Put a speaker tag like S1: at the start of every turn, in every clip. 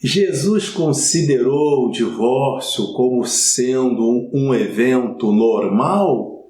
S1: Jesus considerou o divórcio como sendo um evento normal?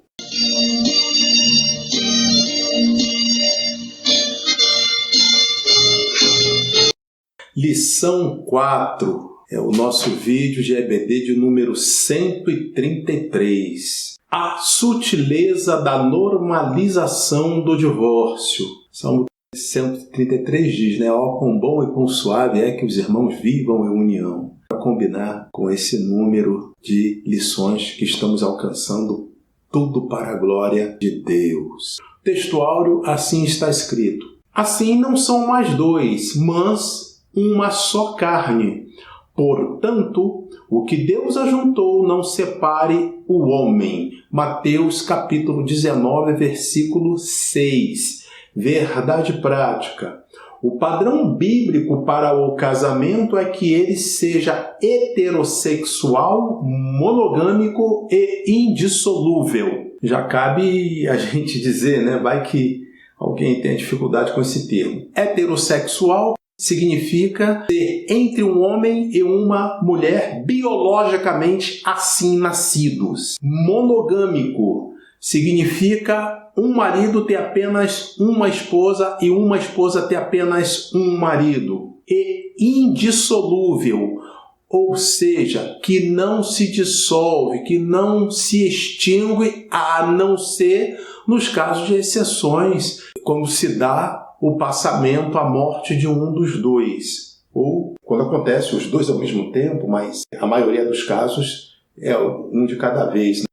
S1: Lição 4 é o nosso vídeo de EBD de número 133. A sutileza da normalização do divórcio. Salmo 133 diz, né? Ó, quão bom e quão suave é que os irmãos vivam em união. Para combinar com esse número de lições que estamos alcançando, tudo para a glória de Deus. O texto áureo assim está escrito. Assim não são mais dois, mas uma só carne. Portanto, o que Deus ajuntou não separe o homem. Mateus capítulo 19, versículo 6. Verdade prática. O padrão bíblico para o casamento é que ele seja heterossexual, monogâmico e indissolúvel. Já cabe a gente dizer, né? Vai que alguém tem dificuldade com esse termo. Heterossexual significa ser entre um homem e uma mulher biologicamente assim nascidos. Monogâmico significa um marido ter apenas uma esposa e uma esposa ter apenas um marido. E indissolúvel, ou seja, que não se dissolve, que não se extingue, a não ser nos casos de exceções, quando se dá o passamento, a morte de um dos dois. Ou quando acontece os dois ao mesmo tempo, mas a maioria dos casos é um de cada vez.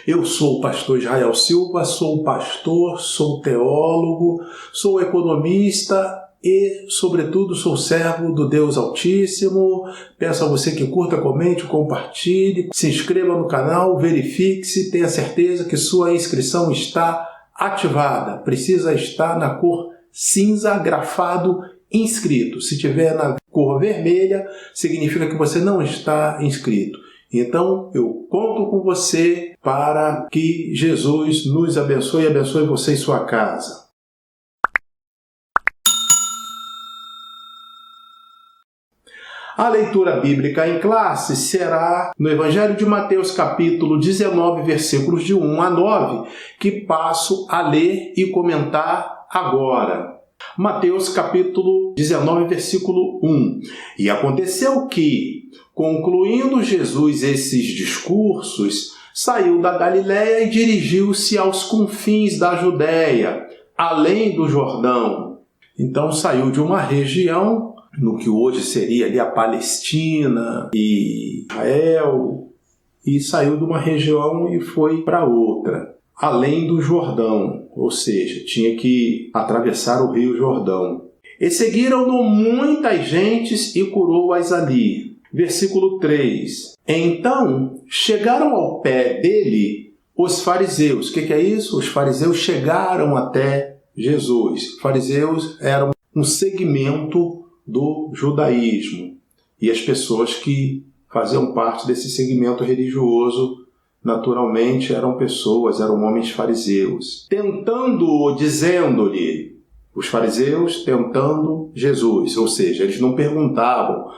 S1: Eu sou o pastor Israel Silva, sou pastor, sou teólogo, sou economista e, sobretudo, sou servo do Deus Altíssimo. Peço a você que curta, comente, compartilhe, se inscreva no canal, verifique-se, tenha certeza que sua inscrição está ativada. Precisa estar na cor cinza, grafado, inscrito. Se tiver na cor vermelha, significa que você não está inscrito. Então, eu conto com você para que Jesus nos abençoe e abençoe você e sua casa. A leitura bíblica em classe será no Evangelho de Mateus, capítulo 19, versículos de 1 a 9, que passo a ler e comentar agora. Mateus, capítulo 19, versículo 1. E aconteceu que, concluindo Jesus esses discursos, saiu da Galiléia e dirigiu-se aos confins da Judéia, além do Jordão. Então saiu de uma região, no que hoje seria ali a Palestina e Israel, e saiu de uma região e foi para outra, além do Jordão, ou seja, tinha que atravessar o rio Jordão. E seguiram-no muitas gentes e curou-as ali. Versículo 3. Então chegaram ao pé dele os fariseus. O que é isso? Os fariseus chegaram até Jesus. Os fariseus eram um segmento do judaísmo. E as pessoas que faziam parte desse segmento religioso, naturalmente, eram homens fariseus. Tentando-o, dizendo-lhe, os fariseus tentando Jesus, ou seja, eles não perguntavam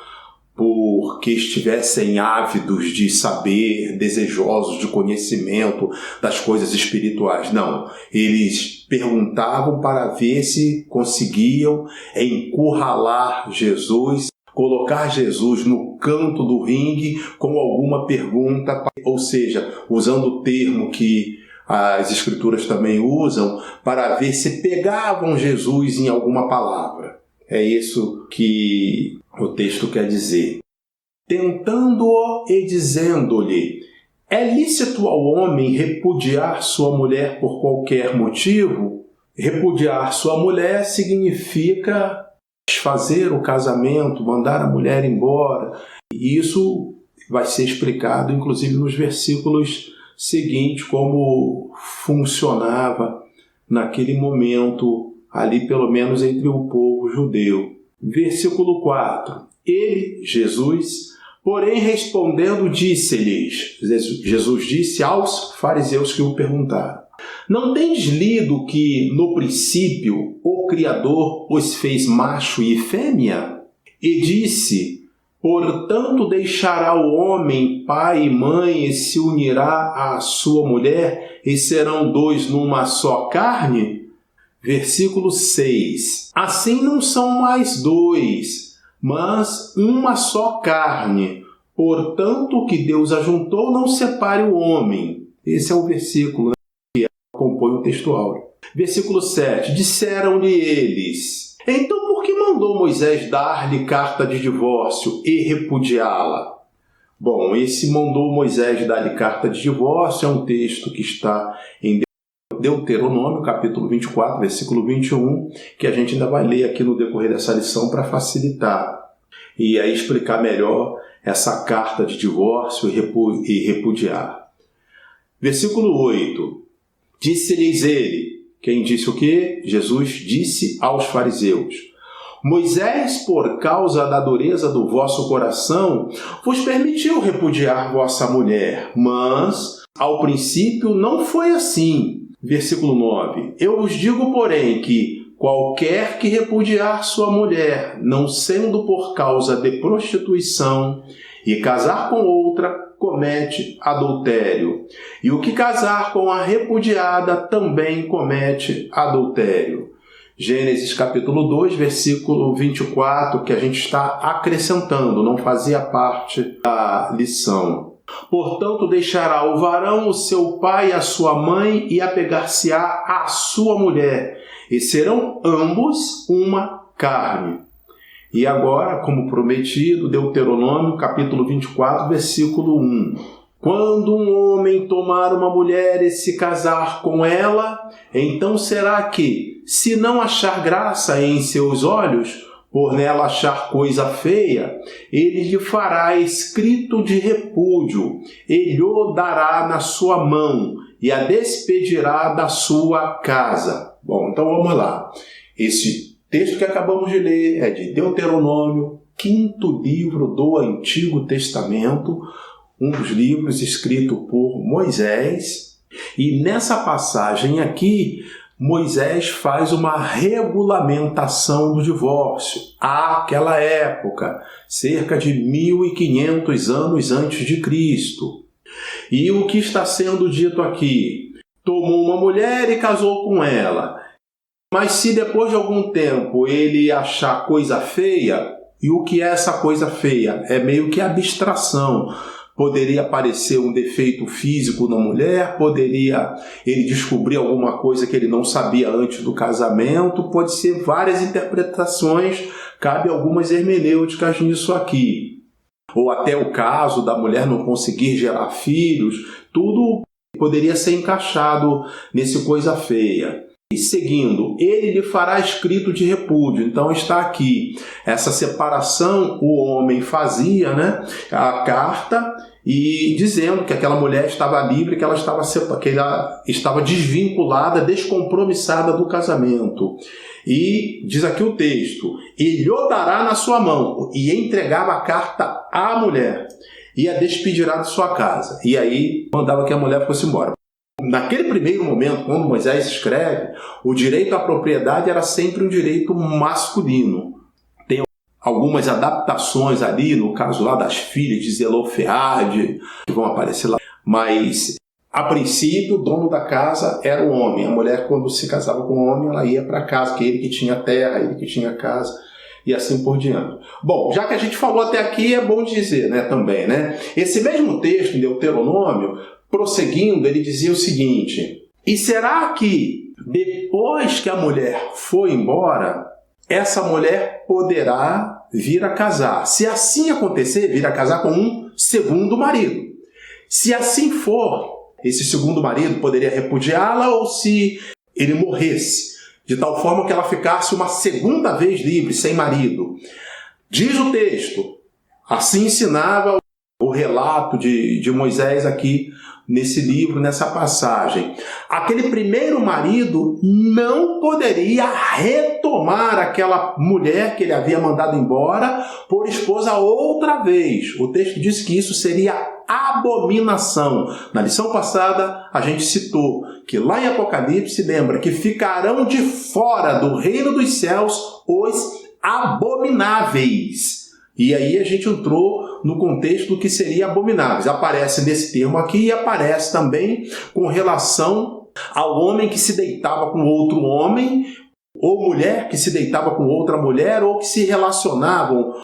S1: porque estivessem ávidos de saber, desejosos de conhecimento das coisas espirituais. Não, eles perguntavam para ver se conseguiam encurralar Jesus, colocar Jesus no canto do ringue com alguma pergunta, ou seja, usando o termo que as Escrituras também usam, para ver se pegavam Jesus em alguma palavra. É isso que o texto quer dizer. Tentando-o e dizendo-lhe, é lícito ao homem repudiar sua mulher por qualquer motivo? Repudiar sua mulher significa desfazer o casamento, mandar a mulher embora. E isso vai ser explicado, inclusive, nos versículos seguintes, como funcionava naquele momento, ali pelo menos entre o povo judeu. Versículo 4. Ele, Jesus, porém respondendo, disse-lhes, Jesus disse aos fariseus que o perguntaram, não tendes lido que no princípio o Criador os fez macho e fêmea? E disse, Portanto, deixará o homem pai e mãe e se unirá à sua mulher, e serão dois numa só carne? Versículo 6. Assim não são mais dois, mas uma só carne. Portanto, o que Deus ajuntou, não separe o homem. Esse é o versículo que compõe o texto áureo. Versículo 7. Disseram-lhe eles: então por que mandou Moisés dar-lhe carta de divórcio e repudiá-la? Bom, esse mandou Moisés dar-lhe carta de divórcio é um texto que está em Deuteronômio, capítulo 24, versículo 21, que a gente ainda vai ler aqui no decorrer dessa lição para facilitar e aí explicar melhor essa carta de divórcio e repudiar. Versículo 8. Disse-lhes ele. Quem disse o quê? Jesus disse aos fariseus: Moisés, por causa da dureza do vosso coração, vos permitiu repudiar vossa mulher, mas ao princípio não foi assim. Versículo 9. Eu vos digo, porém, que qualquer que repudiar sua mulher, não sendo por causa de prostituição, e casar com outra, comete adultério. E o que casar com a repudiada também comete adultério. Gênesis capítulo 2, versículo 24, que a gente está acrescentando, não fazia parte da lição. Portanto, deixará o varão o seu pai e a sua mãe, e apegar-se-á à sua mulher, e serão ambos uma carne. E agora, como prometido, Deuteronômio, capítulo 24, versículo 1. Quando um homem tomar uma mulher e se casar com ela, então será que, se não achar graça em seus olhos, por nela achar coisa feia, ele lhe fará escrito de repúdio, e lhe dará na sua mão, e a despedirá da sua casa. Bom, então vamos lá. Esse texto que acabamos de ler é de Deuteronômio, 5º livro do Antigo Testamento, um dos livros escrito por Moisés. E nessa passagem aqui, Moisés faz uma regulamentação do divórcio àquela época, cerca de 1500 anos antes de Cristo. E o que está sendo dito aqui? Tomou uma mulher e casou com ela. Mas se depois de algum tempo ele achar coisa feia, e o que é essa coisa feia? É meio que abstração. Poderia aparecer um defeito físico na mulher, poderia ele descobrir alguma coisa que ele não sabia antes do casamento, pode ser várias interpretações, cabe algumas hermenêuticas nisso aqui. Ou até o caso da mulher não conseguir gerar filhos, tudo poderia ser encaixado nesse coisa feia. E seguindo, ele lhe fará escrito de repúdio. Então está aqui, essa separação o homem fazia, né, a carta, e dizendo que aquela mulher estava livre, que ela estava desvinculada, descompromissada do casamento. E diz aqui o texto, e lhe dará na sua mão, e entregava a carta à mulher, e a despedirá de sua casa. E aí mandava que a mulher fosse embora. Naquele primeiro momento, quando Moisés escreve, o direito à propriedade era sempre um direito masculino. Tem algumas adaptações ali, no caso lá das filhas de Zelofeade, que vão aparecer lá. Mas, a princípio, o dono da casa era o homem. A mulher, quando se casava com o homem, ela ia para casa, que ele que tinha terra, ele que tinha casa, e assim por diante. Bom, já que a gente falou até aqui, é bom dizer, né, também, né? Esse mesmo texto, em Deuteronômio, prosseguindo, ele dizia o seguinte: e será que depois que a mulher foi embora, essa mulher poderá vir a casar? Se assim acontecer, vir a casar com um segundo marido. Se assim for, esse segundo marido poderia repudiá-la, ou se ele morresse, de tal forma que ela ficasse uma segunda vez livre, sem marido. Diz o texto, assim ensinava o relato de Moisés aqui nesse livro, nessa passagem. Aquele primeiro marido não poderia retomar aquela mulher que ele havia mandado embora por esposa outra vez. O texto diz que isso seria abominação. Na lição passada, a gente citou que lá em Apocalipse, lembra que ficarão de fora do reino dos céus os abomináveis. E aí a gente entrou no contexto do que seria abomináveis. Aparece nesse termo aqui e aparece também com relação ao homem que se deitava com outro homem, ou mulher que se deitava com outra mulher, ou que se relacionavam,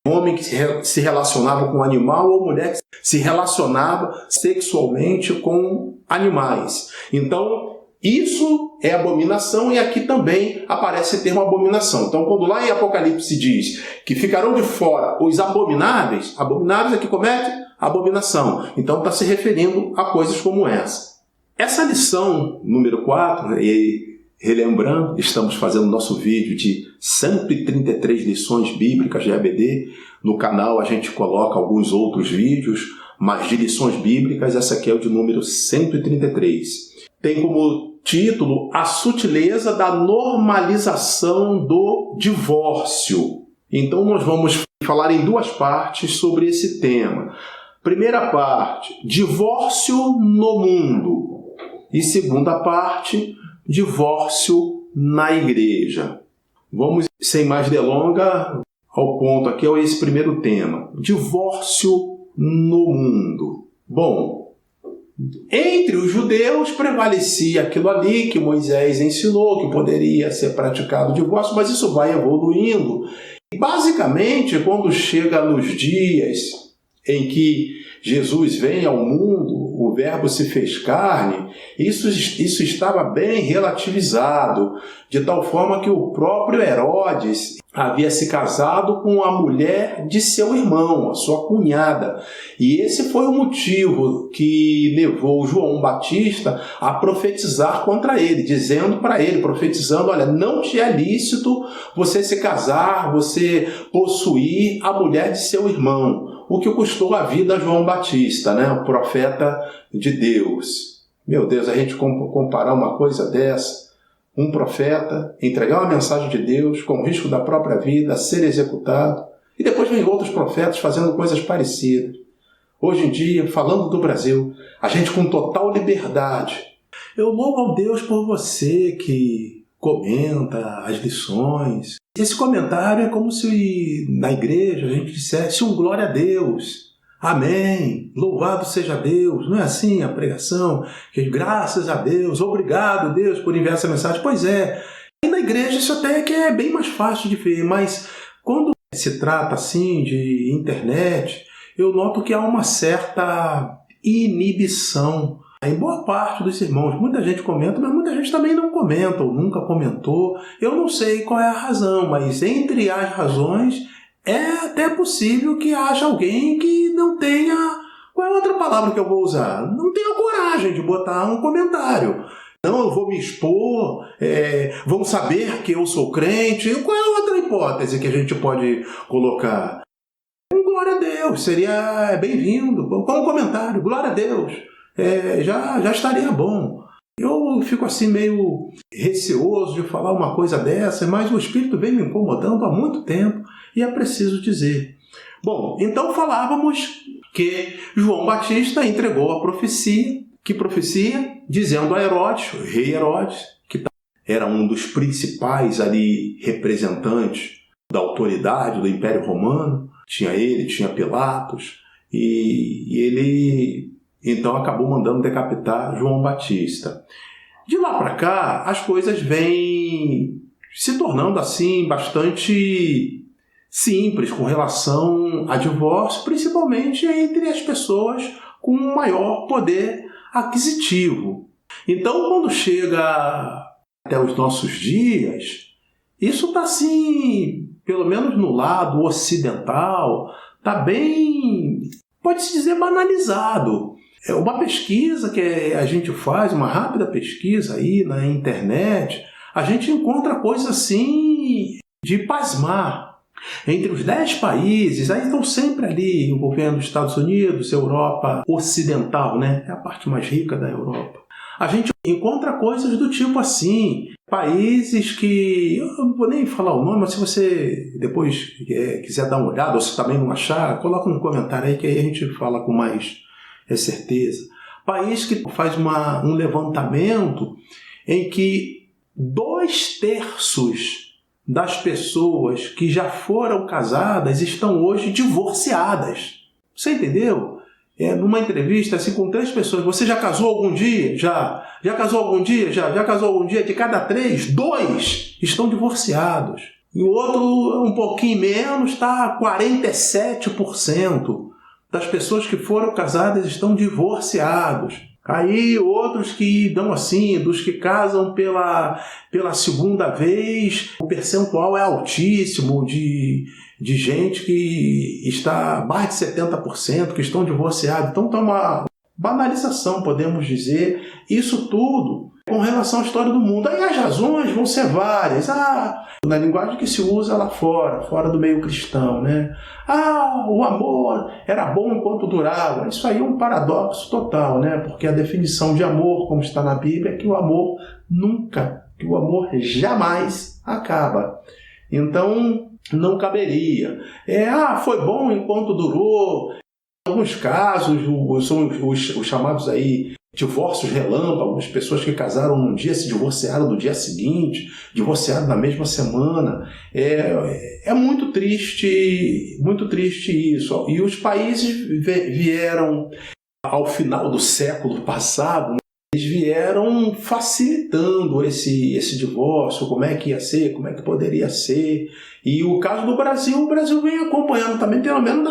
S1: homem que se relacionava com um animal, ou mulher que se relacionava sexualmente com animais. Então, isso é abominação, e aqui também aparece o termo abominação. Então, quando lá em Apocalipse diz que ficarão de fora os abomináveis, abomináveis é que cometem abominação. Então, está se referindo a coisas como essa. Essa lição número 4, e relembrando, estamos fazendo nosso vídeo de 133 lições bíblicas de EBD. No canal a gente coloca alguns outros vídeos, mas de lições bíblicas, essa aqui é o de número 133. Tem como título A Sutileza da Normalização do Divórcio. Então nós vamos falar em duas partes sobre esse tema. Primeira parte, divórcio no mundo. E segunda parte, divórcio na igreja. Vamos, sem mais delonga, ao ponto aqui, é esse primeiro tema. Divórcio no mundo. Bom, entre os judeus prevalecia aquilo ali que Moisés ensinou, que poderia ser praticado o divórcio, mas isso vai evoluindo. Basicamente, quando chega nos dias em que Jesus vem ao mundo, o Verbo se fez carne, isso estava bem relativizado, de tal forma que o próprio Herodes havia se casado com a mulher de seu irmão, a sua cunhada. E esse foi o motivo que levou João Batista a profetizar contra ele, dizendo para ele, profetizando, olha, não te é lícito você se casar, você possuir a mulher de seu irmão. O que custou a vida a João Batista, né? O profeta de Deus. Meu Deus, a gente comparar uma coisa dessa, um profeta entregar uma mensagem de Deus com o risco da própria vida, ser executado, e depois vem outros profetas fazendo coisas parecidas. Hoje em dia, falando do Brasil, a gente com total liberdade. Eu louvo ao Deus por você que comenta as lições. Esse comentário é como se na igreja a gente dissesse um glória a Deus, amém, louvado seja Deus. Não é assim a pregação? Que graças a Deus, obrigado Deus por enviar essa mensagem. Pois é, e na igreja isso até que é bem mais fácil de ver, mas quando se trata assim de internet, eu noto que há uma certa inibição. Em boa parte dos irmãos, muita gente comenta, mas muita gente também não comenta, ou nunca comentou. Eu não sei qual é a razão, mas entre as razões é até possível que haja alguém que não tenha... Qual é a outra palavra que eu vou usar? Não tenha coragem de botar um comentário. Não, eu vou me expor, vão saber que eu sou crente. Qual é a outra hipótese que a gente pode colocar? Glória a Deus, seria bem-vindo. Como comentário, glória a Deus. Já estaria bom. Eu fico assim meio receoso de falar uma coisa dessa, mas o Espírito vem me incomodando há muito tempo e é preciso dizer. Bom, então falávamos que João Batista entregou a profecia, dizendo a Herodes, o rei Herodes, que era um dos principais ali representantes da autoridade do Império Romano, tinha ele, tinha Pilatos, e ele... Então acabou mandando decapitar João Batista. De lá para cá, as coisas vêm se tornando assim bastante simples com relação a divórcio, principalmente entre as pessoas com maior poder aquisitivo. Então, quando chega até os nossos dias, isso está assim, pelo menos no lado ocidental, está bem, pode-se dizer, banalizado. É uma pesquisa que a gente faz, uma rápida pesquisa aí na internet, a gente encontra coisas assim de pasmar. Entre os 10 países, aí estão sempre ali envolvendo os Estados Unidos, Europa Ocidental, né? É a parte mais rica da Europa. A gente encontra coisas do tipo assim, países que, eu não vou nem falar o nome, mas se você depois quiser dar uma olhada, ou se também não achar, coloca no comentário aí que aí a gente fala com mais certeza. País que faz um levantamento em que 2/3 das pessoas que já foram casadas estão hoje divorciadas. Você entendeu? Numa entrevista assim, com 3 pessoas, você já casou algum dia? Já. Já casou algum dia? Já. Já casou algum dia? De cada 3, 2 estão divorciados. E o outro, um pouquinho menos, está 47% das pessoas que foram casadas estão divorciados. Aí outros que dão assim, dos que casam pela segunda vez, o percentual é altíssimo de gente que está mais de 70% que estão divorciados. Então está uma banalização, podemos dizer, isso tudo com relação à história do mundo. Aí as razões vão ser várias. Na linguagem que se usa lá fora do meio cristão, né? O amor era bom enquanto durava. Isso aí é um paradoxo total, né? Porque a definição de amor, como está na Bíblia, é que o amor nunca, que o amor jamais acaba. Então, não caberia. Foi bom enquanto durou. Em alguns casos, os chamados aí divórcios relâmpagos, pessoas que casaram num dia se divorciaram no dia seguinte, divorciaram na mesma semana. É muito triste isso. E os países vieram, ao final do século passado, eles vieram facilitando esse divórcio, como é que ia ser, como é que poderia ser. E o caso do Brasil, o Brasil vem acompanhando também, pelo menos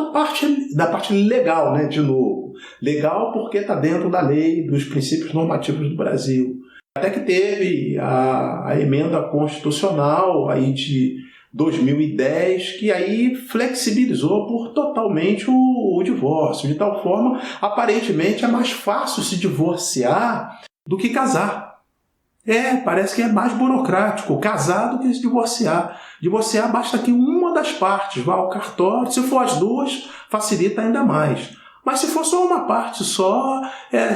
S1: da parte legal, né, de novo. Legal porque está dentro da lei, dos princípios normativos do Brasil. Até que teve a emenda constitucional aí de 2010, que aí flexibilizou totalmente o divórcio. De tal forma, aparentemente, é mais fácil se divorciar do que casar. Parece que é mais burocrático casar do que se divorciar. Divorciar basta que uma das partes vá ao cartório. Se for as duas, facilita ainda mais. Mas se for só uma parte só,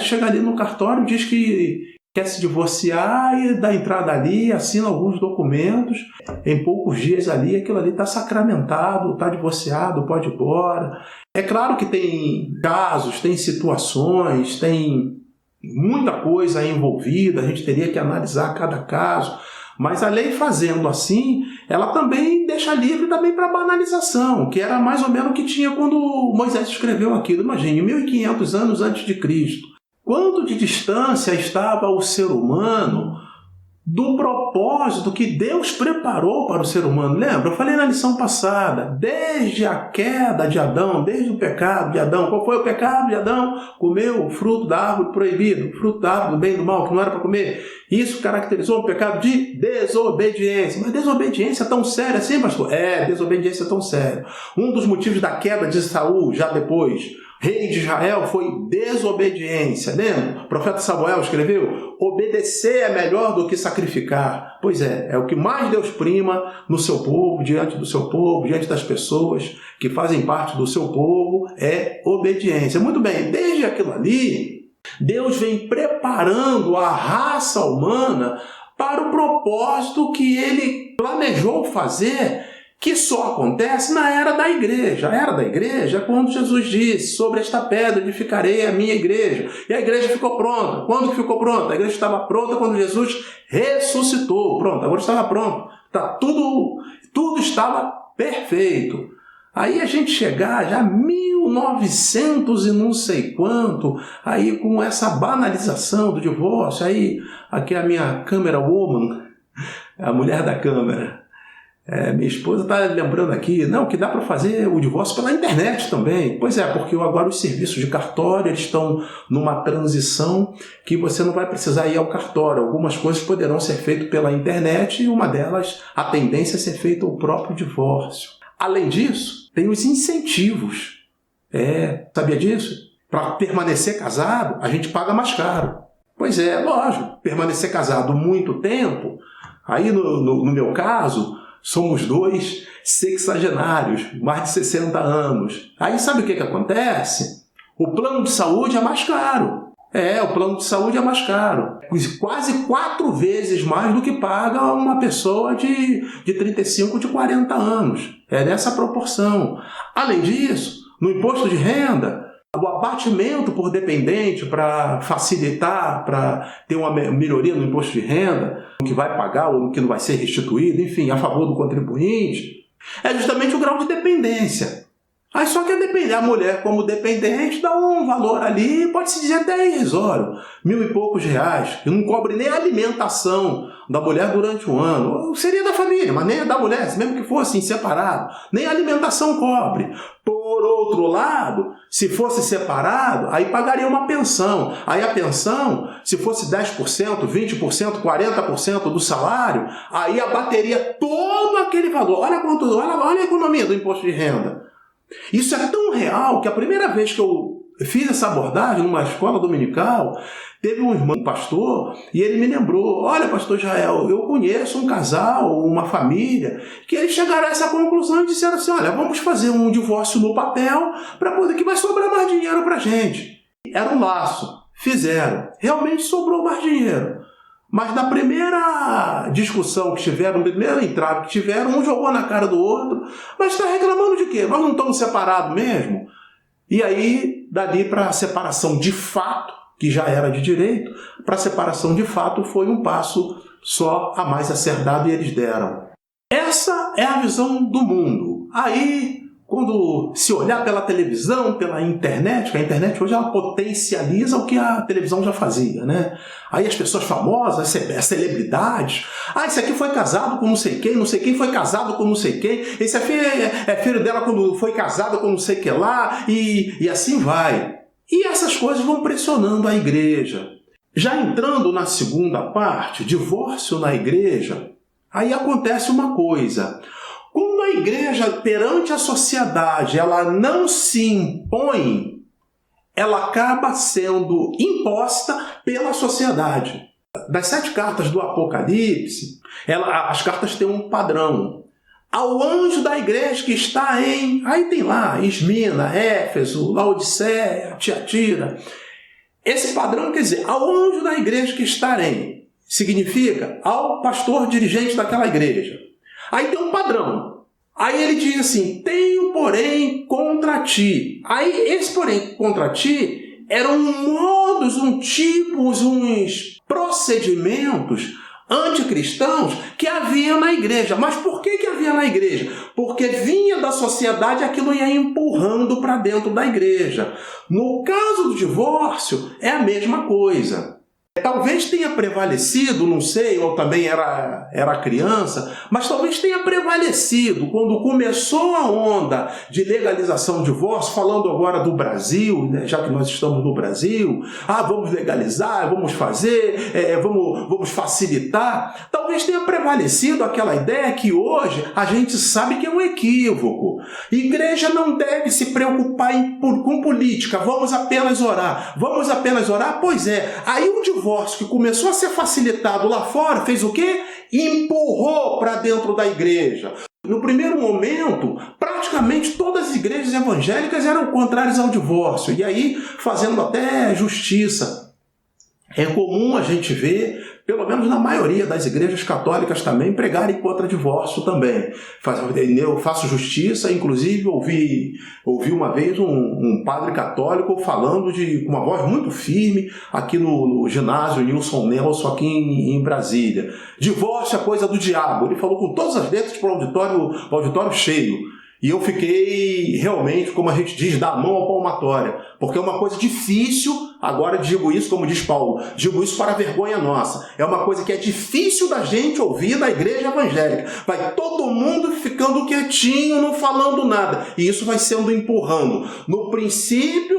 S1: chega ali no cartório, diz que quer se divorciar e dá entrada ali, assina alguns documentos. Em poucos dias ali, aquilo ali está sacramentado, está divorciado, pode ir embora. É claro que tem casos, tem situações, tem muita coisa envolvida, a gente teria que analisar cada caso, mas a lei fazendo assim, ela também deixa livre também para banalização, que era mais ou menos o que tinha quando Moisés escreveu aquilo. Imagine, 1500 anos antes de Cristo, quanto de distância estava o ser humano do propósito que Deus preparou para o ser humano. Lembra? Eu falei na lição passada, desde a queda de Adão, desde o pecado de Adão. Qual foi o pecado de Adão? Comeu o fruto da árvore proibido, o fruto da árvore do bem e do mal, que não era para comer. Isso caracterizou o pecado de desobediência. Mas desobediência tão séria assim, pastor? Desobediência tão séria. Um dos motivos da queda de Saul, já depois, rei de Israel, foi desobediência. Lembra? O profeta Samuel escreveu: obedecer é melhor do que sacrificar. Pois é o que mais Deus prima no seu povo, diante do seu povo, diante das pessoas que fazem parte do seu povo, é obediência. Muito bem, desde aquilo ali, Deus vem preparando a raça humana para o propósito que Ele planejou fazer, que só acontece na era da igreja. A era da igreja é quando Jesus disse: sobre esta pedra edificarei a minha igreja. E a igreja ficou pronta. Quando que ficou pronta? A igreja estava pronta quando Jesus ressuscitou. Pronto, agora estava pronto. Tudo estava perfeito. Aí a gente chegar já 1900 e não sei quanto, aí com essa banalização do divórcio, aí aqui a minha câmera woman, a mulher da câmera, minha esposa está lembrando aqui, que dá para fazer o divórcio pela internet também. Pois é, porque agora os serviços de cartório eles estão numa transição que você não vai precisar ir ao cartório. Algumas coisas poderão ser feitas pela internet e uma delas, a tendência é ser feito o próprio divórcio. Além disso, tem os incentivos. Sabia disso? Para permanecer casado, a gente paga mais caro. Pois é, lógico, permanecer casado muito tempo, aí no meu caso, somos 2 sexagenários, mais de 60 anos. Aí sabe o que acontece? O plano de saúde é mais caro. O plano de saúde é mais caro. Quase 4 vezes mais do que paga uma pessoa de 35, de 40 anos. É nessa proporção. Além disso, no imposto de renda, O abatimento por dependente para facilitar, para ter uma melhoria no imposto de renda, o que vai pagar ou o que não vai ser restituído, enfim, a favor do contribuinte, é justamente o grau de dependência. Aí só que a mulher como dependente dá um valor ali, pode-se dizer até irrisório, R$1.000 e poucos, que não cobre nem a alimentação da mulher durante um ano. Seria da família, mas nem da mulher, mesmo que fosse separado, nem a alimentação cobre. Por outro lado, se fosse separado, aí pagaria uma pensão. Aí a pensão, se fosse 10%, 20%, 40% do salário, aí abateria todo aquele valor. Olha a economia do imposto de renda. Isso é tão real que a primeira vez que eu fiz essa abordagem numa escola dominical, teve um irmão, um pastor, e ele me lembrou: olha, pastor Jael, eu conheço um casal, uma família, que eles chegaram a essa conclusão e disseram assim: olha, vamos fazer um divórcio no papel para poder que vai sobrar mais dinheiro para a gente. Era um laço. Fizeram. Realmente sobrou mais dinheiro. Mas na primeira discussão que tiveram, no primeiro entrave que tiveram, um jogou na cara do outro. Mas está reclamando de quê? Nós não estamos separados mesmo? E aí, dali para a separação de fato, que já era de direito, para a separação de fato foi um passo só a mais acertado e eles deram. Essa é a visão do mundo. Aí, quando se olhar pela televisão, pela internet, que a internet hoje ela potencializa o que a televisão já fazia, né? Aí as pessoas famosas, as celebridades, esse aqui foi casado com não sei quem foi casado com não sei quem, esse aqui é filho dela quando foi casado com não sei que lá, e assim vai. E essas coisas vão pressionando a igreja. Já entrando na segunda parte, divórcio na igreja, aí acontece uma coisa. Quando a igreja, perante a sociedade, ela não se impõe, ela acaba sendo imposta pela sociedade. Das 7 cartas do Apocalipse, as cartas têm um padrão. Ao anjo da igreja que está aí tem lá, Esmina, Éfeso, Laodiceia, Tiatira. Esse padrão quer dizer, ao anjo da igreja que está significa ao pastor dirigente daquela igreja. Aí tem um padrão. Aí ele diz assim: tenho, porém, contra ti. Aí esse porém contra ti eram modos, uns procedimentos anticristãos que havia na igreja. Mas por que havia na igreja? Porque vinha da sociedade, aquilo ia empurrando para dentro da igreja. No caso do divórcio, é a mesma coisa. Talvez tenha prevalecido, não sei, ou também era criança, mas talvez tenha prevalecido quando começou a onda de legalização do divórcio, falando agora do Brasil, né, já que nós estamos no Brasil, vamos legalizar, vamos fazer, vamos facilitar. Talvez tenha prevalecido aquela ideia que hoje a gente sabe que é um equívoco. Igreja não deve se preocupar com política, vamos apenas orar. Vamos apenas orar? Pois é, aí o divórcio que começou a ser facilitado lá fora, fez o quê? Empurrou para dentro da igreja. No primeiro momento, praticamente todas as igrejas evangélicas eram contrárias ao divórcio, e aí fazendo até justiça. É comum a gente ver, pelo menos na maioria das igrejas católicas também, pregarem contra divórcio também. Eu faço justiça, inclusive ouvi uma vez um padre católico falando com uma voz muito firme aqui no ginásio Nilson Nelson, aqui em Brasília. Divórcio é coisa do diabo. Ele falou com todas as letras para o auditório cheio. E eu fiquei realmente, como a gente diz, da mão à palmatória, porque é uma coisa difícil, agora digo isso como diz Paulo, digo isso para a vergonha nossa, é uma coisa que é difícil da gente ouvir da igreja evangélica, vai todo mundo ficando quietinho, não falando nada, e isso vai sendo empurrando. No princípio,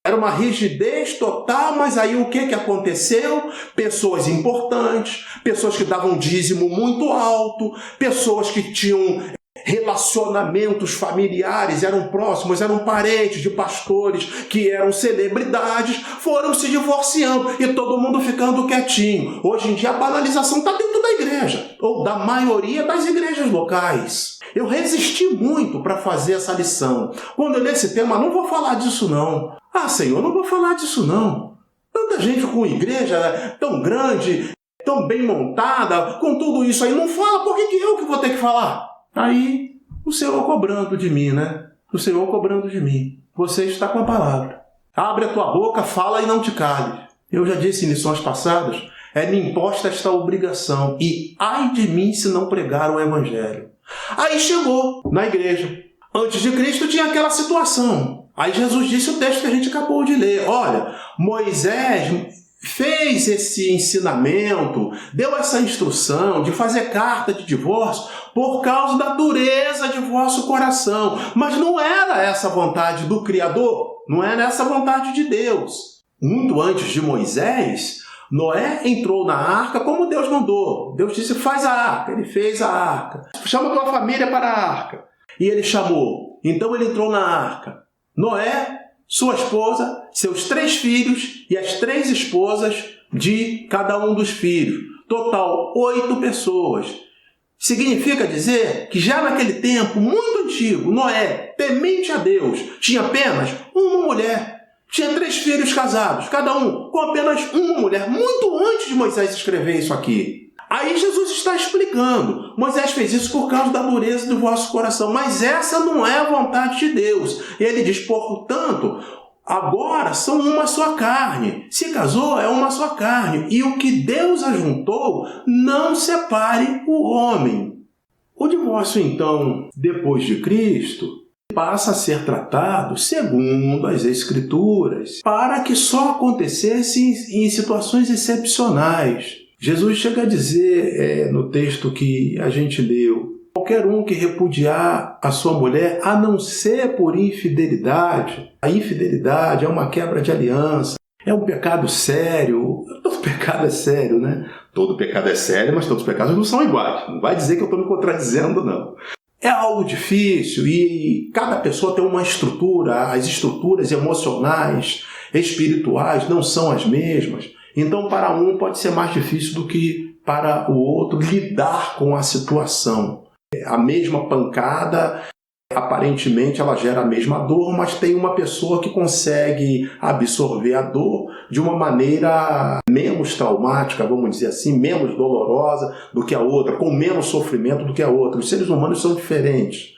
S1: era uma rigidez total, mas aí o que aconteceu? Pessoas importantes, pessoas que davam dízimo muito alto, pessoas que tinham relacionamentos familiares, eram próximos, eram parentes de pastores que eram celebridades, foram se divorciando e todo mundo ficando quietinho. Hoje em dia a banalização está dentro da igreja, ou da maioria das igrejas locais. Eu resisti muito para fazer essa lição. Quando eu li esse tema, não vou falar disso não. Senhor, não vou falar disso não. Tanta gente com igreja tão grande, tão bem montada, com tudo isso aí, não fala, por que eu que vou ter que falar? Aí o Senhor cobrando de mim, né? O Senhor cobrando de mim. Você está com a palavra. Abre a tua boca, fala e não te cales. Eu já disse em lições passadas, me imposta esta obrigação, e ai de mim se não pregar o Evangelho. Aí chegou na igreja. Antes de Cristo tinha aquela situação. Aí Jesus disse o texto que a gente acabou de ler. Olha, Moisés fez esse ensinamento, deu essa instrução de fazer carta de divórcio por causa da dureza de vosso coração. Mas não era essa a vontade do Criador, não era essa a vontade de Deus. Muito antes de Moisés, Noé entrou na arca como Deus mandou. Deus disse, faz a arca. Ele fez a arca. Chama tua família para a arca. E ele chamou. Então ele entrou na arca. Noé, sua esposa, seus 3 filhos e as 3 esposas de cada um dos filhos. Total, 8 pessoas. Significa dizer que já naquele tempo muito antigo, Noé, temente a Deus, tinha apenas uma mulher. Tinha 3 filhos casados, cada um com apenas uma mulher, muito antes de Moisés escrever isso aqui. Aí Jesus está explicando. Moisés fez isso por causa da dureza do vosso coração, mas essa não é a vontade de Deus. E ele diz, portanto, agora são uma só carne. Se casou, é uma só carne. E o que Deus ajuntou, não separe o homem. O divórcio, então, depois de Cristo, passa a ser tratado segundo as Escrituras, para que só acontecesse em situações excepcionais. Jesus chega a dizer no texto que a gente leu, qualquer um que repudiar a sua mulher, a não ser por infidelidade, a infidelidade é uma quebra de aliança, é um pecado sério. Todo pecado é sério, né? Todo pecado é sério, mas todos os pecados não são iguais. Não vai dizer que eu estou me contradizendo, não. É algo difícil e cada pessoa tem uma estrutura, as estruturas emocionais, espirituais não são as mesmas. Então, para um pode ser mais difícil do que para o outro lidar com a situação. A mesma pancada, aparentemente ela gera a mesma dor, mas tem uma pessoa que consegue absorver a dor de uma maneira menos traumática, vamos dizer assim, menos dolorosa do que a outra, com menos sofrimento do que a outra. Os seres humanos são diferentes.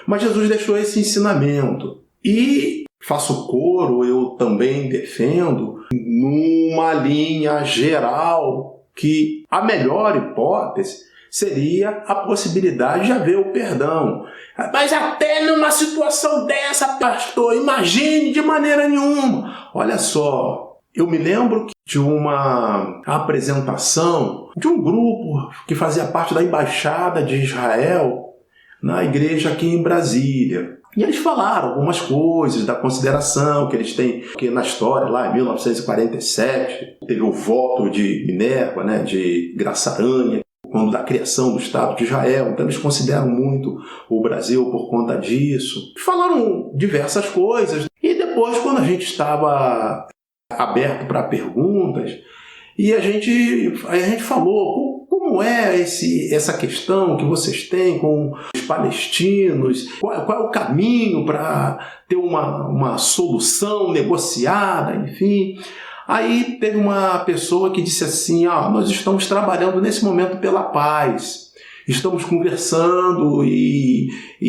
S1: Mas Jesus deixou esse ensinamento. E faço coro, eu também defendo, numa linha geral, que a melhor hipótese seria a possibilidade de haver o perdão. Mas até numa situação dessa, pastor, imagine de maneira nenhuma. Olha só, eu me lembro de uma apresentação de um grupo que fazia parte da Embaixada de Israel na igreja aqui em Brasília. E eles falaram algumas coisas da consideração que eles têm, que na história, lá em 1947, teve o voto de Minerva, né, de Graça Aranha, quando da criação do Estado de Israel. Então eles consideram muito o Brasil por conta disso. Falaram diversas coisas. E depois, quando a gente estava aberto para perguntas, e a gente falou como é essa questão que vocês têm com os palestinos, qual é o caminho para ter uma solução negociada, enfim. Aí teve uma pessoa que disse assim, nós estamos trabalhando nesse momento pela paz, estamos conversando e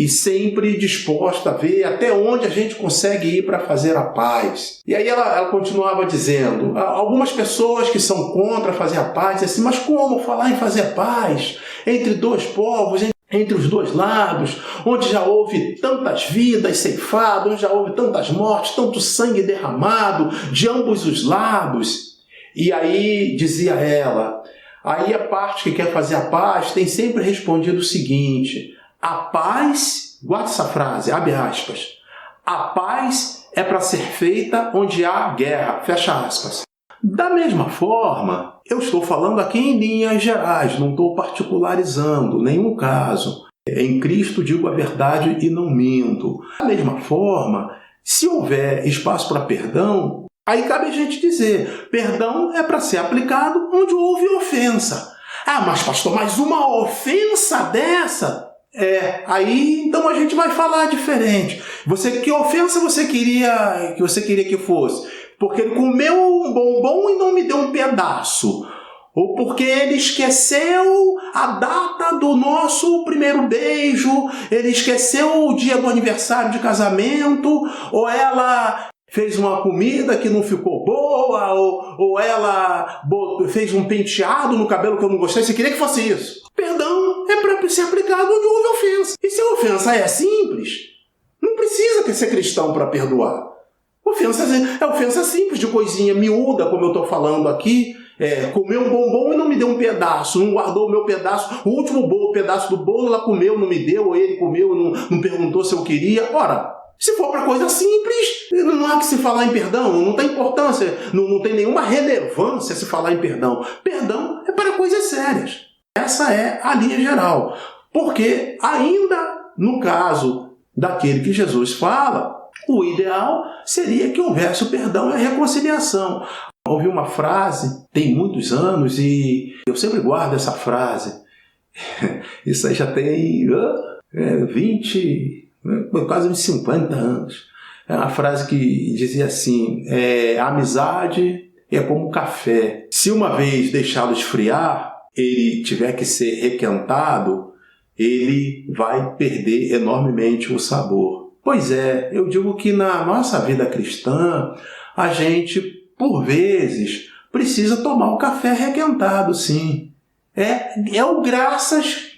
S1: sempre disposta a ver até onde a gente consegue ir para fazer a paz. E aí ela continuava dizendo, algumas pessoas que são contra fazer a paz, assim, mas como falar em fazer a paz entre 2 povos, entre os 2 lados, onde já houve tantas vidas ceifadas, onde já houve tantas mortes, tanto sangue derramado de ambos os lados. E aí dizia ela, aí a parte que quer fazer a paz tem sempre respondido o seguinte, a paz, guarda essa frase, abre aspas, a paz é para ser feita onde há guerra, fecha aspas. Da mesma forma, eu estou falando aqui em linhas gerais, não estou particularizando nenhum caso. Em Cristo digo a verdade e não minto. Da mesma forma, se houver espaço para perdão, aí cabe a gente dizer, perdão é para ser aplicado onde houve ofensa. Mas pastor, mas uma ofensa dessa? Aí então a gente vai falar diferente. Que ofensa você queria que fosse? Porque ele comeu um bombom e não me deu um pedaço. ou porque ele esqueceu a data do nosso primeiro beijo, ele esqueceu o dia do aniversário de casamento, ou ela fez uma comida que não ficou boa, ou ela fez um penteado no cabelo que eu não gostei, você queria que fosse isso. Perdão é para ser aplicado onde houve ofensa. E se a ofensa é simples, não precisa ser cristão para perdoar. É ofensa simples, de coisinha miúda, como eu estou falando aqui. Comeu um bombom e não me deu um pedaço, não guardou o meu pedaço, o último pedaço do bolo ela comeu, não me deu, ou ele comeu, não perguntou se eu queria. Ora, se for para coisa simples, não há que se falar em perdão, não tem importância, não tem nenhuma relevância se falar em perdão. Perdão é para coisas sérias. Essa é a linha geral. Porque ainda no caso daquele que Jesus fala, o ideal seria que houvesse o perdão e a reconciliação. Ouvi uma frase, tem muitos anos, e eu sempre guardo essa frase. Isso aí já tem 20, quase uns 50 anos. É uma frase que dizia assim, a amizade é como café. Se uma vez deixá-lo esfriar, ele tiver que ser requentado, ele vai perder enormemente o sabor. Pois é, eu digo que na nossa vida cristã, a gente, por vezes, precisa tomar o café requentado, sim. É o graças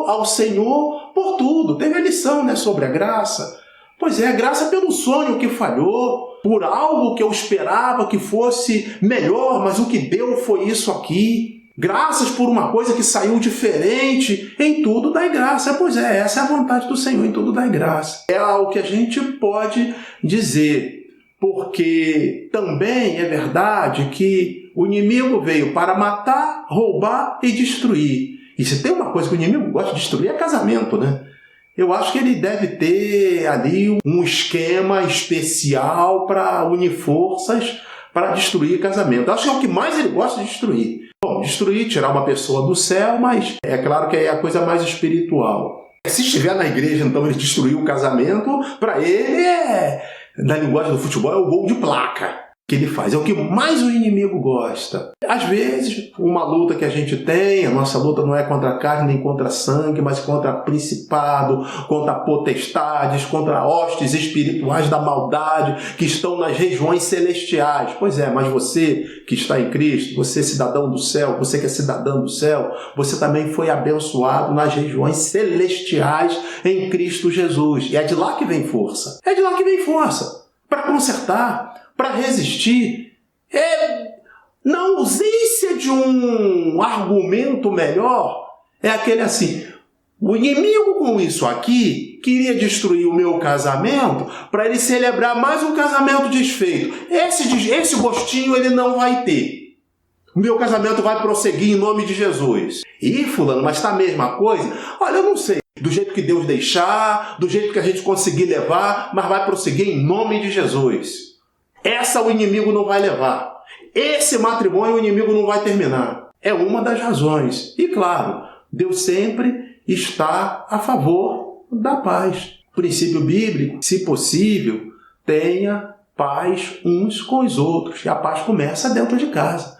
S1: ao Senhor por tudo. Teve a lição, sobre a graça. Pois é, graça pelo sonho que falhou, por algo que eu esperava que fosse melhor, mas o que deu foi isso aqui. Graças por uma coisa que saiu diferente, em tudo dai graça. Pois é, essa é a vontade do Senhor, em tudo dai graça. É algo que a gente pode dizer, porque também é verdade que o inimigo veio para matar, roubar e destruir. E se tem uma coisa que o inimigo gosta de destruir, é casamento, Eu acho que ele deve ter ali um esquema especial para unir forças para destruir casamento. Acho que é o que mais ele gosta de destruir. Bom, destruir, tirar uma pessoa do céu, mas é claro que é a coisa mais espiritual. Se estiver na igreja, então, ele destruiu o casamento, para ele na linguagem do futebol, é o gol de placa que ele faz. É o que mais o inimigo gosta. Às vezes, uma luta que a gente tem, a nossa luta não é contra a carne nem contra sangue, mas contra principado, contra potestades, contra hostes espirituais da maldade que estão nas regiões celestiais. Pois é, mas você que está em Cristo, você cidadão do céu, você que é cidadão do céu, você também foi abençoado nas regiões celestiais em Cristo Jesus. E é de lá que vem força. É de lá que vem força. Para consertar, para resistir. Na ausência de um argumento melhor, é aquele assim, o inimigo com isso aqui queria destruir o meu casamento para ele celebrar mais um casamento desfeito. Esse gostinho ele não vai ter. O meu casamento vai prosseguir em nome de Jesus. Ih, fulano, mas está a mesma coisa? Olha, eu não sei. Do jeito que Deus deixar, do jeito que a gente conseguir levar, mas vai prosseguir em nome de Jesus. Essa o inimigo não vai levar. Esse matrimônio o inimigo não vai terminar. É uma das razões. E claro, Deus sempre está a favor da paz. Princípio bíblico, se possível, tenha paz uns com os outros. E a paz começa dentro de casa.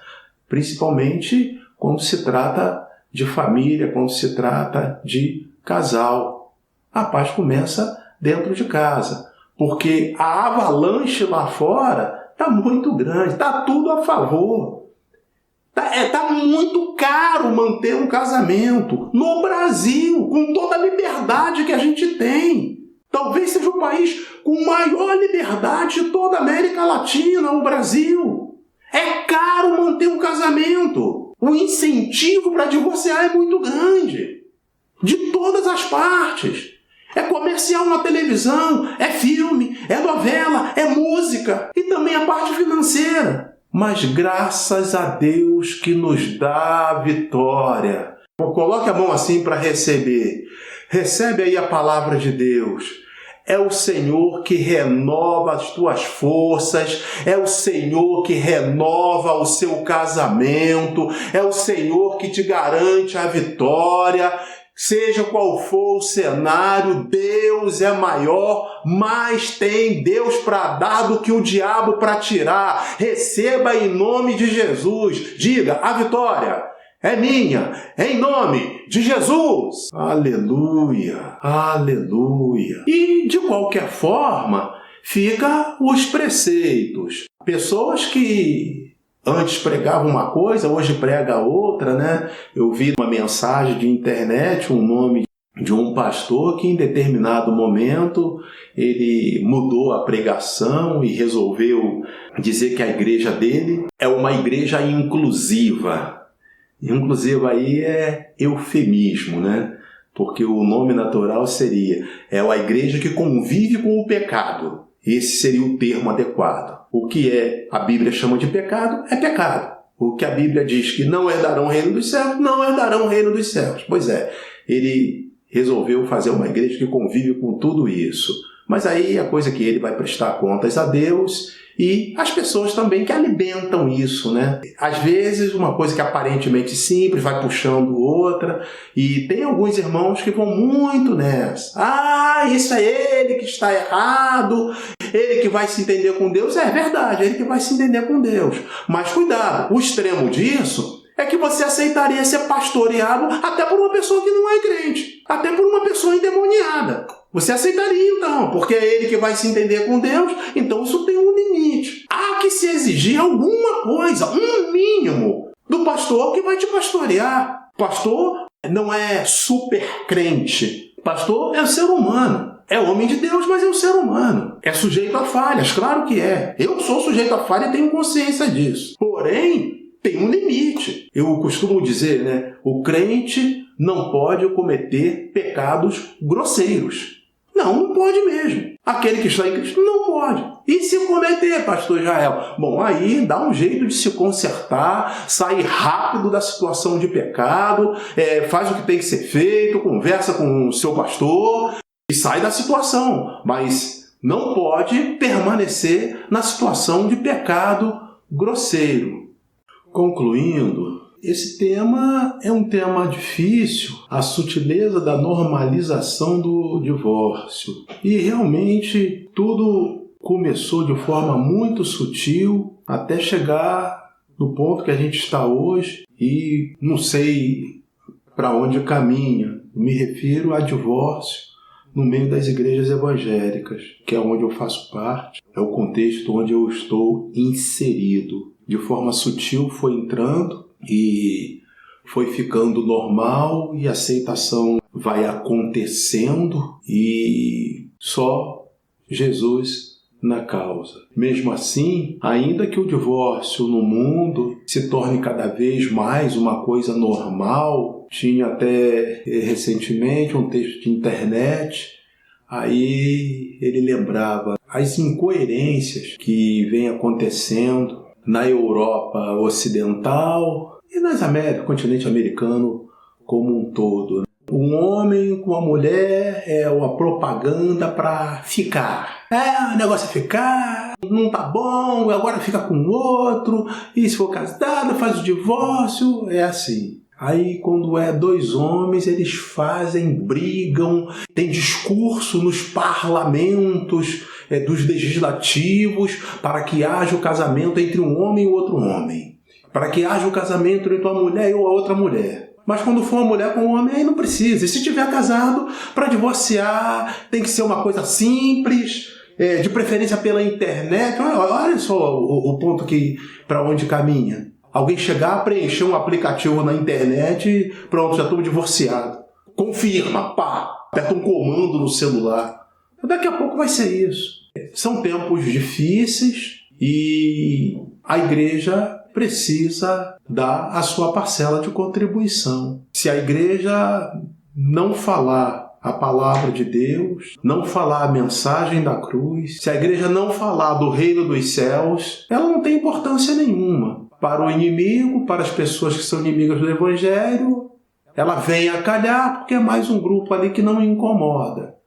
S1: Principalmente quando se trata de família, quando se trata de casal. A paz começa dentro de casa. Porque a avalanche lá fora está muito grande, está tudo a favor. Está muito caro manter um casamento no Brasil, com toda a liberdade que a gente tem. Talvez seja o país com maior liberdade de toda a América Latina, o Brasil. É caro manter um casamento. O incentivo para divorciar é muito grande, de todas as partes. É comercial na televisão, é filme, é novela, é música e também a parte financeira. Mas graças a Deus que nos dá a vitória. Coloque a mão assim para receber. Recebe aí a palavra de Deus. É o Senhor que renova as tuas forças, é o Senhor que renova o seu casamento, é o Senhor que te garante a vitória. Seja qual for o cenário, Deus é maior, mas tem Deus para dar do que o diabo para tirar. Receba em nome de Jesus. Diga, a vitória é minha, em nome de Jesus. Aleluia, aleluia. E, de qualquer forma, fica os preceitos. Pessoas que antes pregavam uma coisa, hoje prega outra, né? Eu vi uma mensagem de internet, um nome de um pastor que em determinado momento ele mudou a pregação e resolveu dizer que a igreja dele é uma igreja inclusiva. Inclusive aí é eufemismo, né? Porque o nome natural seria a igreja que convive com o pecado. Esse seria o termo adequado. O que a Bíblia chama de pecado, é pecado. O que a Bíblia diz que não herdarão o reino dos céus, não herdarão o reino dos céus. Pois é, ele resolveu fazer uma igreja que convive com tudo isso. Mas aí a coisa que ele vai prestar contas a Deus e as pessoas também que alimentam isso, né? Às vezes uma coisa que é aparentemente simples vai puxando outra e tem alguns irmãos que vão muito nessa. Isso é ele que está errado, ele que vai se entender com Deus. É verdade, ele que vai se entender com Deus. Mas cuidado, o extremo disso é que você aceitaria ser pastoreado até por uma pessoa que não é crente, até por uma pessoa endemoniada. Você aceitaria então, porque é ele que vai se entender com Deus, então isso tem um limite. Há que se exigir alguma coisa, um mínimo, do pastor que vai te pastorear. Pastor não é super crente, pastor é um ser humano. É homem de Deus, mas é um ser humano. É sujeito a falhas, claro que é. Eu sou sujeito a falha e tenho consciência disso. Porém, tem um limite. Eu costumo dizer, né? O crente não pode cometer pecados grosseiros. Não pode mesmo. Aquele que está em Cristo não pode. E se cometer, pastor Israel? Bom, aí dá um jeito de se consertar, sair rápido da situação de pecado, faz o que tem que ser feito, conversa com o seu pastor e sai da situação. Mas não pode permanecer na situação de pecado grosseiro. Concluindo, esse tema é um tema difícil, a sutileza da normalização do divórcio. E realmente tudo começou de forma muito sutil até chegar no ponto que a gente está hoje e não sei para onde caminha. Me refiro a divórcio no meio das igrejas evangélicas, que é onde eu faço parte, é o contexto onde eu estou inserido. De forma sutil foi entrando e foi ficando normal e a aceitação vai acontecendo e só Jesus na causa. Mesmo assim, ainda que o divórcio no mundo se torne cada vez mais uma coisa normal, tinha até recentemente um texto de internet, aí ele lembrava as incoerências que vêm acontecendo na Europa Ocidental e nas Américas, continente americano como um todo. Um homem com uma mulher é uma propaganda para ficar. O negócio é ficar, não tá bom, agora fica com outro, e se for casado faz o divórcio, é assim. Aí quando é dois homens, eles brigam, tem discurso nos parlamentos dos legislativos para que haja o casamento entre um homem e outro homem. Para que haja o casamento entre uma mulher e a outra mulher. Mas quando for uma mulher com um homem, aí não precisa. E se tiver casado, para divorciar, tem que ser uma coisa simples, de preferência pela internet. Olha só o ponto para onde caminha. Alguém chegar, preencher um aplicativo na internet e pronto, já estou divorciado. Confirma, aperta um comando no celular. Daqui a pouco vai ser isso. São tempos difíceis e a igreja precisa dar a sua parcela de contribuição. Se a igreja não falar a palavra de Deus, não falar a mensagem da cruz, se a igreja não falar do reino dos céus, ela não tem importância nenhuma. Para o inimigo, para as pessoas que são inimigas do evangelho, ela vem a calhar porque é mais um grupo ali que não incomoda.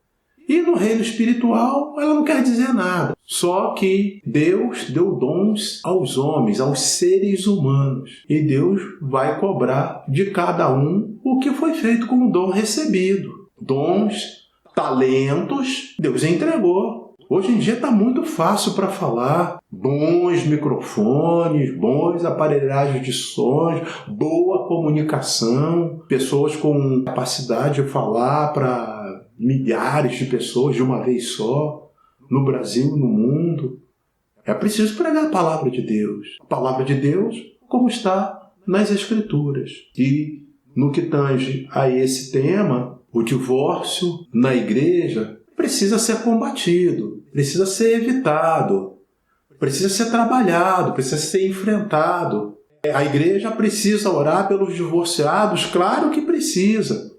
S1: E no reino espiritual, ela não quer dizer nada. Só que Deus deu dons aos homens, aos seres humanos. E Deus vai cobrar de cada um o que foi feito com o dom recebido. Dons, talentos, Deus entregou. Hoje em dia está muito fácil para falar. Bons microfones, bons aparelhagens de sons, boa comunicação, pessoas com capacidade de falar para milhares de pessoas de uma vez só, no Brasil e no mundo. É preciso pregar a palavra de Deus. A palavra de Deus, como está nas Escrituras. E no que tange a esse tema, o divórcio na igreja precisa ser combatido, precisa ser evitado, precisa ser trabalhado, precisa ser enfrentado. A igreja precisa orar pelos divorciados, claro que precisa.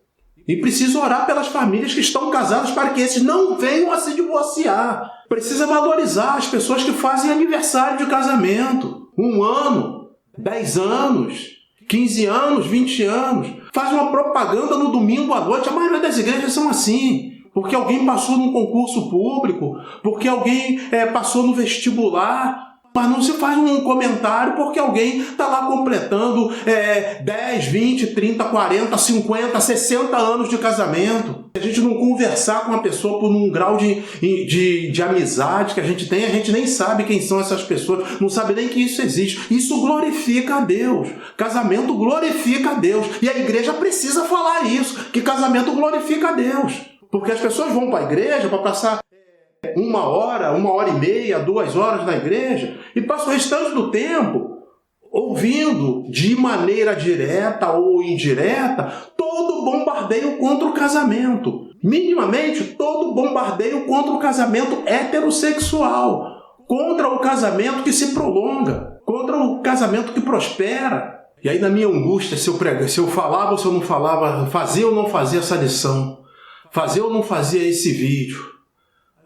S1: E precisa orar pelas famílias que estão casadas para que esses não venham a se divorciar. Precisa valorizar as pessoas que fazem aniversário de casamento. 1 ano, 10 anos, 15 anos, 20 anos. Faz uma propaganda no domingo à noite. A maioria das igrejas são assim. Porque alguém passou num concurso público, porque alguém passou no vestibular, mas não se faz um comentário porque alguém está lá completando 10, 20, 30, 40, 50, 60 anos de casamento. Se a gente não conversar com a pessoa por um grau de amizade que a gente tem, a gente nem sabe quem são essas pessoas, não sabe nem que isso existe. Isso glorifica a Deus. Casamento glorifica a Deus. E a igreja precisa falar isso, que casamento glorifica a Deus. Porque as pessoas vão para a igreja para passar 1 hora, 1h30, 2 horas na igreja e passam o restante do tempo ouvindo de maneira direta ou indireta todo bombardeio contra o casamento. Minimamente, todo bombardeio contra o casamento heterossexual, contra o casamento que se prolonga, contra o casamento que prospera. E aí, na minha angústia, se eu falava ou se eu não falava, fazia ou não fazia essa lição, fazia ou não fazia esse vídeo.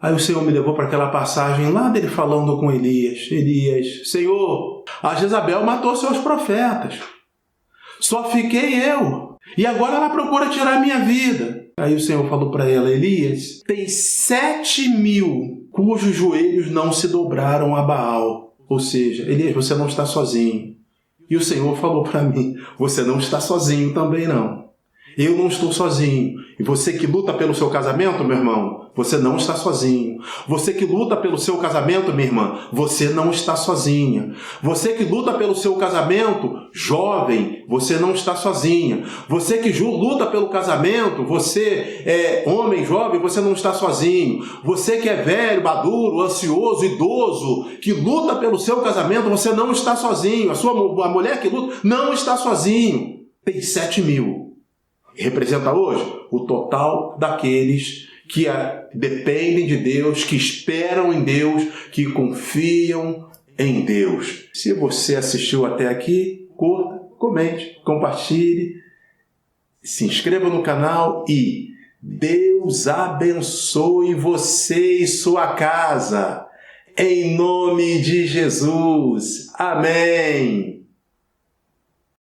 S1: Aí o Senhor me levou para aquela passagem lá dele falando com Elias. Elias, Senhor, a Jezabel matou seus profetas. Só fiquei eu. E agora ela procura tirar minha vida. Aí o Senhor falou para ela, Elias, tem 7.000 cujos joelhos não se dobraram a Baal. Ou seja, Elias, você não está sozinho. E o Senhor falou para mim, você não está sozinho também não. Eu não estou sozinho. E você que luta pelo seu casamento, meu irmão, você não está sozinho. Você que luta pelo seu casamento, minha irmã, você não está sozinha. Você que luta pelo seu casamento, jovem, você não está sozinha. Você que luta pelo casamento, você é homem, jovem, você não está sozinho. Você que é velho, maduro, ansioso, idoso, que luta pelo seu casamento, você não está sozinho. A mulher que luta não está sozinho. Tem 7.000. Representa hoje o total daqueles que dependem de Deus, que esperam em Deus, que confiam em Deus. Se você assistiu até aqui, curta, comente, compartilhe, se inscreva no canal e Deus abençoe você e sua casa. Em nome de Jesus. Amém.